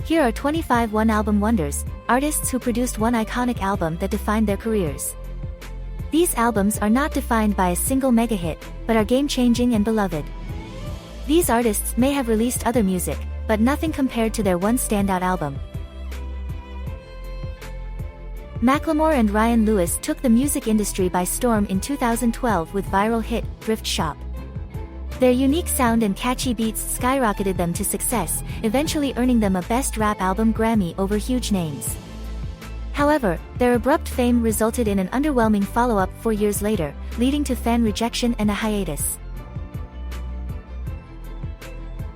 Here are 25 one-album wonders, artists who produced one iconic album that defined their careers. These albums are not defined by a single mega hit, but are game-changing and beloved. These artists may have released other music, but nothing compared to their one standout album. Macklemore and Ryan Lewis took the music industry by storm in 2012 with viral hit, Thrift Shop. Their unique sound and catchy beats skyrocketed them to success, eventually earning them a Best Rap Album Grammy over huge names. However, their abrupt fame resulted in an underwhelming follow-up 4 years later, leading to fan rejection and a hiatus.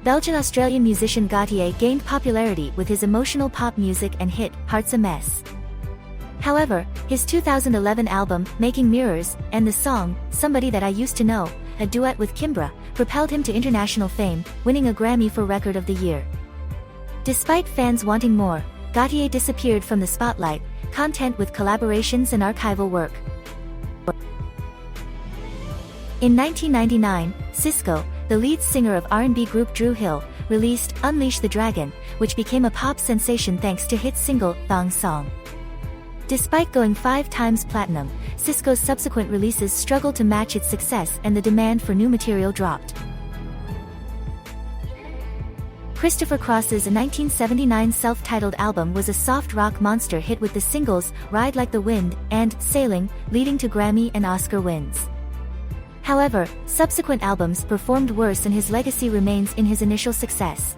Belgian-Australian musician Gotye gained popularity with his emotional pop music and hit, Heart's a Mess. However, his 2011 album, Making Mirrors, and the song, Somebody That I Used to Know, a duet with Kimbra, propelled him to international fame, winning a Grammy for Record of the Year. Despite fans wanting more, Gotye disappeared from the spotlight, content with collaborations and archival work. In 1999, Sisqó, the lead singer of R&B group Dru Hill, released Unleash the Dragon, which became a pop sensation thanks to hit single, Thong Song. Despite going 5 times platinum, Sisqó's subsequent releases struggled to match its success and the demand for new material dropped. Christopher Cross's 1979 self-titled album was a soft rock monster hit with the singles Ride Like the Wind and Sailing, leading to Grammy and Oscar wins. However, subsequent albums performed worse and his legacy remains in his initial success.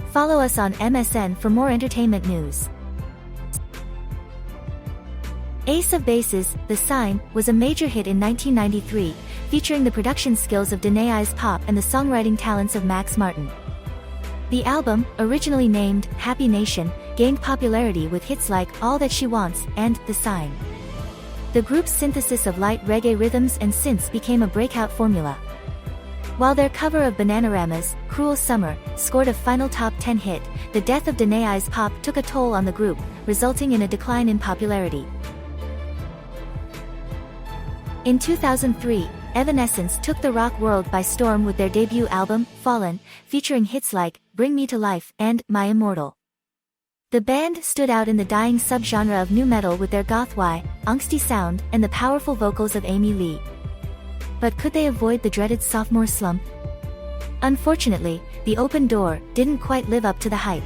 Follow us on MSN for more entertainment news. Ace of Base's The Sign was a major hit in 1993, featuring the production skills of Danae Ives Pop and the songwriting talents of Max Martin. The album, originally named Happy Nation, gained popularity with hits like All That She Wants and The Sign. The group's synthesis of light reggae rhythms and synths became a breakout formula. While their cover of Bananarama's Cruel Summer scored a final top 10 hit, the death of Danae Ives Pop took a toll on the group, resulting in a decline in popularity. In 2003, Evanescence took the rock world by storm with their debut album, Fallen, featuring hits like Bring Me to Life and My Immortal. The band stood out in the dying subgenre of nu metal with their goth-y, angsty sound and the powerful vocals of Amy Lee. But could they avoid the dreaded sophomore slump? Unfortunately, The Open Door didn't quite live up to the hype.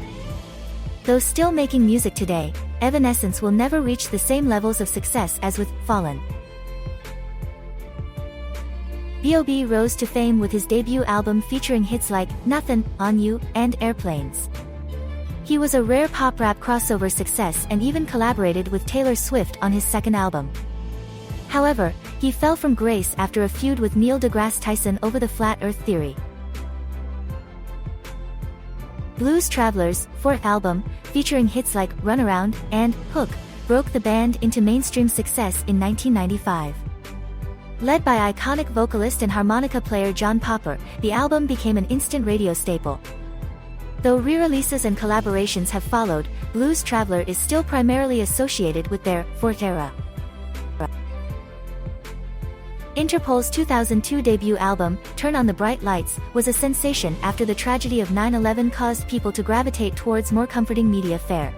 Though still making music today, Evanescence will never reach the same levels of success as with Fallen. B.O.B. rose to fame with his debut album featuring hits like Nothin', On You, and Airplanes. He was a rare pop-rap crossover success and even collaborated with Taylor Swift on his second album. However, he fell from grace after a feud with Neil deGrasse Tyson over the Flat Earth theory. Blues Travelers' fourth album, featuring hits like Runaround and Hook, broke the band into mainstream success in 1995. Led by iconic vocalist and harmonica player John Popper, the album became an instant radio staple. Though re-releases and collaborations have followed, Blues Traveler is still primarily associated with their fourth era. Interpol's 2002 debut album, Turn on the Bright Lights, was a sensation after the tragedy of 9/11 caused people to gravitate towards more comforting media fare.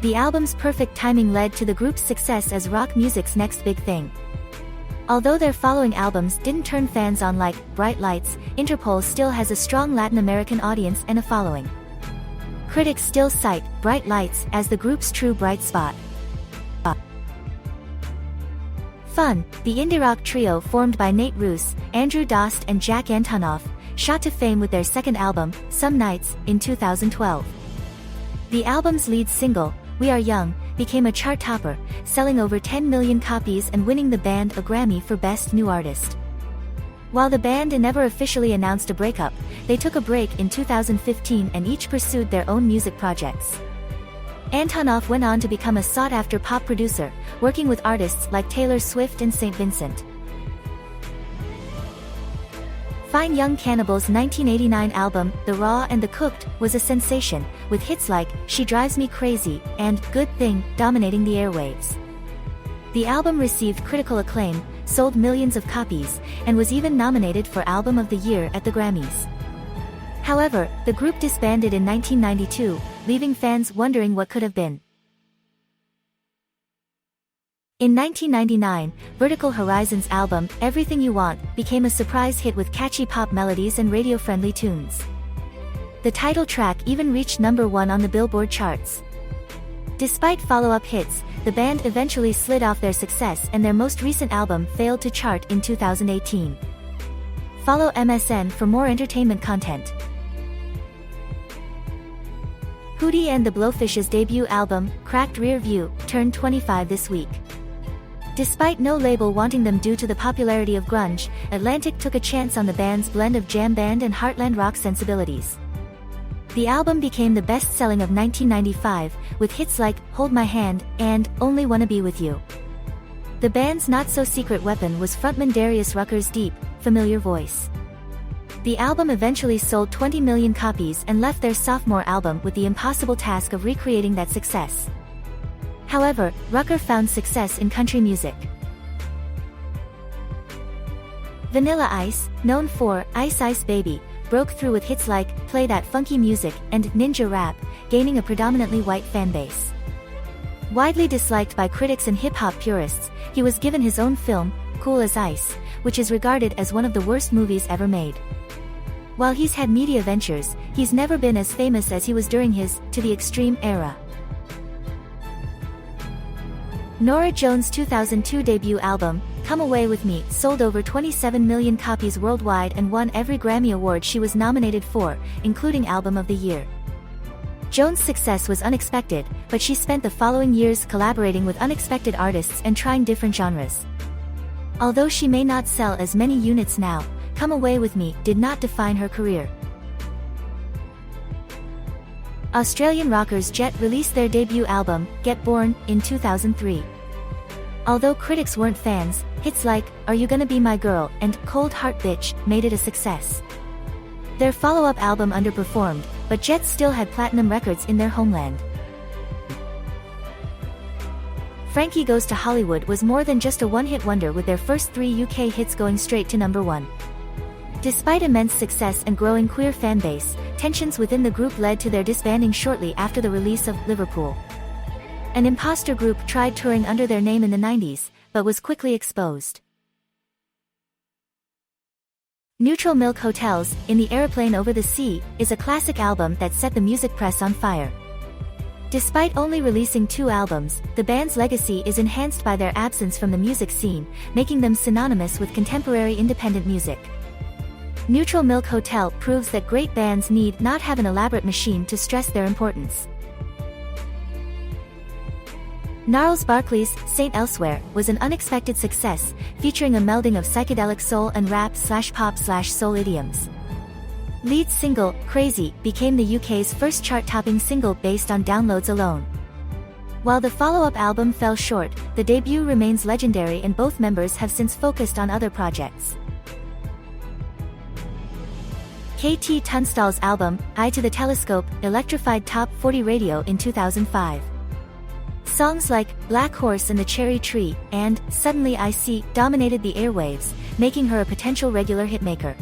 The album's perfect timing led to the group's success as rock music's next big thing. Although their following albums didn't turn fans on like Bright Lights, Interpol still has a strong Latin American audience and a following. Critics still cite Bright Lights as the group's true bright spot. Fun, the indie rock trio formed by Nate Ruess, Andrew Dost and Jack Antonoff, shot to fame with their second album, Some Nights, in 2012. The album's lead single, We Are Young, became a chart topper, selling over 10 million copies and winning the band a Grammy for Best New Artist. While the band never officially announced a breakup, they took a break in 2015 and each pursued their own music projects. Antonoff went on to become a sought-after pop producer, working with artists like Taylor Swift and St. Vincent. Fine Young Cannibal's 1989 album, The Raw and the Cooked, was a sensation, with hits like She Drives Me Crazy and Good Thing dominating the airwaves. The album received critical acclaim, sold millions of copies, and was even nominated for Album of the Year at the Grammys. However, the group disbanded in 1992, leaving fans wondering what could have been. In 1999, Vertical Horizon's album, Everything You Want, became a surprise hit with catchy pop melodies and radio-friendly tunes. The title track even reached #1 on the Billboard charts. Despite follow-up hits, the band eventually slid off their success and their most recent album failed to chart in 2018. Follow MSN for more entertainment content. Hootie and the Blowfish's debut album, Cracked Rear View, turned 25 this week. Despite no label wanting them due to the popularity of grunge, Atlantic took a chance on the band's blend of jam band and heartland rock sensibilities. The album became the best-selling of 1995, with hits like Hold My Hand and Only Wanna Be With You. The band's not-so-secret weapon was frontman Darius Rucker's deep, familiar voice. The album eventually sold 20 million copies and left their sophomore album with the impossible task of recreating that success. However, Rucker found success in country music. Vanilla Ice, known for Ice Ice Baby, broke through with hits like Play That Funky Music and Ninja Rap, gaining a predominantly white fanbase. Widely disliked by critics and hip-hop purists, he was given his own film, Cool as Ice, which is regarded as one of the worst movies ever made. While he's had media ventures, he's never been as famous as he was during his To the Extreme era. Norah Jones' 2002 debut album, Come Away With Me, sold over 27 million copies worldwide and won every Grammy Award she was nominated for, including Album of the Year. Jones' success was unexpected, but she spent the following years collaborating with unexpected artists and trying different genres. Although she may not sell as many units now, Come Away With Me did not define her career. Australian rockers Jet released their debut album, Get Born, in 2003. Although critics weren't fans, hits like Are You Gonna Be My Girl and Cold Heart Bitch made it a success. Their follow-up album underperformed, but Jet still had platinum records in their homeland. Frankie Goes to Hollywood was more than just a one-hit wonder, with their first 3 UK hits going straight to #1. Despite immense success and growing queer fanbase, tensions within the group led to their disbanding shortly after the release of Liverpool. An imposter group tried touring under their name in the 90s, but was quickly exposed. Neutral Milk Hotels, In the Aeroplane Over the Sea, is a classic album that set the music press on fire. Despite only releasing 2 albums, the band's legacy is enhanced by their absence from the music scene, making them synonymous with contemporary independent music. Neutral Milk Hotel proves that great bands need not have an elaborate machine to stress their importance. Gnarls Barkley's Saint Elsewhere was an unexpected success, featuring a melding of psychedelic soul and rap/pop/soul idioms. Lead single, Crazy, became the UK's first chart-topping single based on downloads alone. While the follow-up album fell short, the debut remains legendary and both members have since focused on other projects. KT Tunstall's album, Eye to the Telescope, electrified Top 40 radio in 2005. Songs like Black Horse and the Cherry Tree and Suddenly I See dominated the airwaves, making her a potential regular hitmaker.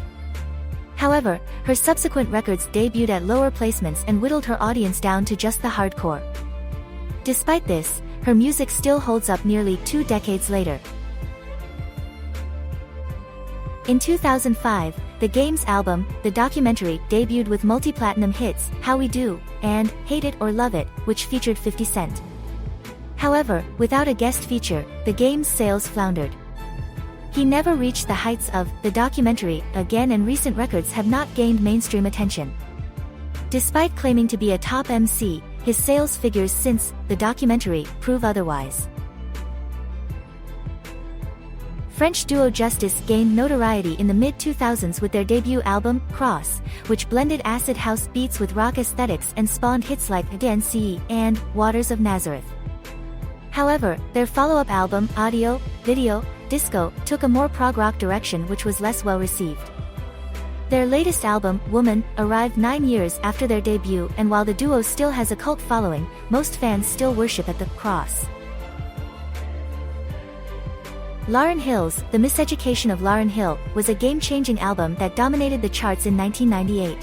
However, her subsequent records debuted at lower placements and whittled her audience down to just the hardcore. Despite this, her music still holds up nearly 2 decades later. In 2005, the Games album, The Documentary, debuted with multi-platinum hits, How We Do, and Hate It or Love It, which featured 50 Cent. However, without a guest feature, the Games' sales floundered. He never reached the heights of The Documentary again, and recent records have not gained mainstream attention. Despite claiming to be a top MC, his sales figures since The Documentary prove otherwise. French duo Justice gained notoriety in the mid-2000s with their debut album, Cross, which blended acid house beats with rock aesthetics and spawned hits like DNCE and Waters of Nazareth. However, their follow-up album, Audio, Video, Disco, took a more prog rock direction which was less well received. Their latest album, Woman, arrived 9 years after their debut, and while the duo still has a cult following, most fans still worship at the Cross. Lauryn Hill's The Miseducation of Lauryn Hill was a game-changing album that dominated the charts in 1998.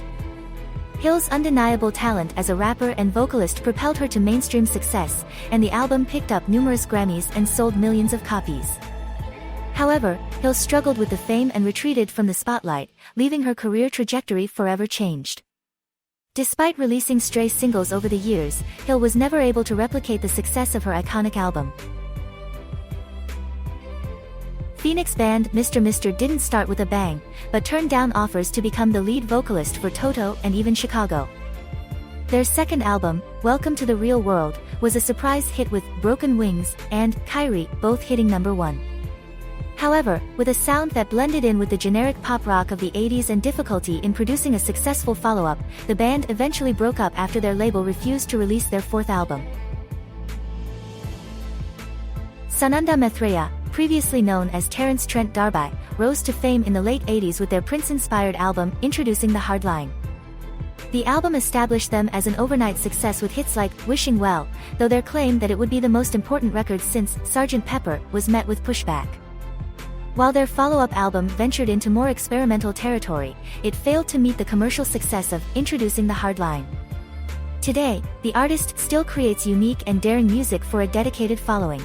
Hill's undeniable talent as a rapper and vocalist propelled her to mainstream success, and the album picked up numerous Grammys and sold millions of copies. However, Hill struggled with the fame and retreated from the spotlight, leaving her career trajectory forever changed. Despite releasing stray singles over the years, Hill was never able to replicate the success of her iconic album. Phoenix band Mr. Mister didn't start with a bang, but turned down offers to become the lead vocalist for Toto and even Chicago. Their second album, Welcome to the Real World, was a surprise hit with Broken Wings and Kyrie both hitting #1. However, with a sound that blended in with the generic pop rock of the 80s and difficulty in producing a successful follow-up, the band eventually broke up after their label refused to release their fourth album. Sananda Maithreya, previously known as Terence Trent D'Arby, rose to fame in the late 80s with their Prince-inspired album Introducing the Hard Line. The album established them as an overnight success with hits like Wishing Well, though their claim that it would be the most important record since Sgt. Pepper was met with pushback. While their follow-up album ventured into more experimental territory, it failed to meet the commercial success of Introducing the Hard Line. Today, the artist still creates unique and daring music for a dedicated following.